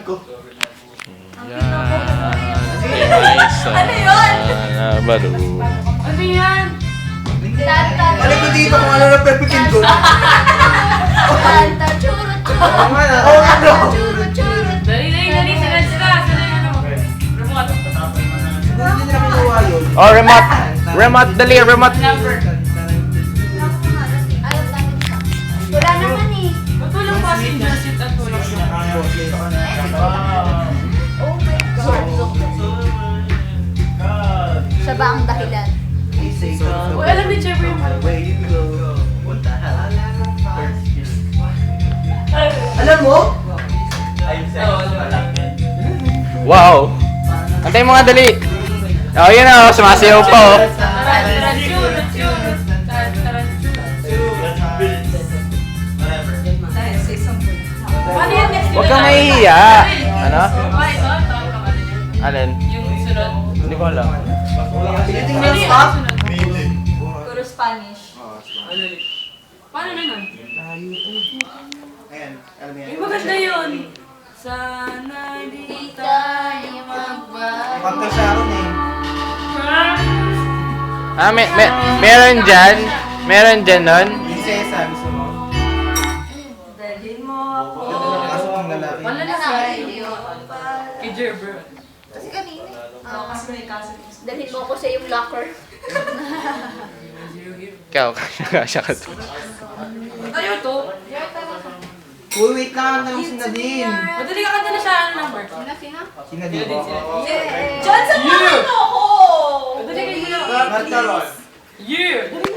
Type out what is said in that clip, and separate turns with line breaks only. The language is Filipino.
prank ko.
Ano yun?
Baro.
Ano yan?
Balik ko dito kung ano na pepitin ko.
Tanta, churut, churut.
Oo, ano?
Churut, churut. Dali. Sunod sila. Sunod yung ano. Remote.
Siguro hindi nila kinuha yun.
Oh, remote. Remote, dali, remote.
Number.
Ayaw namin pa. Wala naman eh.
Ba't walang passenger seat at walang
Oh my God. Siya ba ang dahilan?
Uy, alam ni Jeffrey yung
Alam mo?
Wow. Antay mo nga, dali. Oh, yun na, oh, sumasayaw pa, oh.
Ano yung next?
Huwag kang mahihiya. Ano?
Ito.
Alin?
Yung sunod.
Hindi ko alam.
Tinitingnan yung stop.
Puro Spanish.
Paano na nun?
Ayan, alam mo yan.
Ay, maganda yun. Sana di tayo magbago.
Kanta siya ron eh.
Ah, meron dyan. Meron dyan nun.
Prinsesa, gusto mo?
Dalhin mo ako.
Kaso ang lalaki.
Wala na sa kay Jeffrey.
Kasi kanina.
Kasi may kaso.
Dalhin mo ako sa yung locker.
Ikaw, kasya ka to.
Tayo to.
Uy, wait lang. Tanong si Nadine.
Madali ka kanta na siya. Ano number?
Sino?
Si Nadine.
John, sa mga ako!
Madali ka sila.
Marta Ron.
Yeah! Dali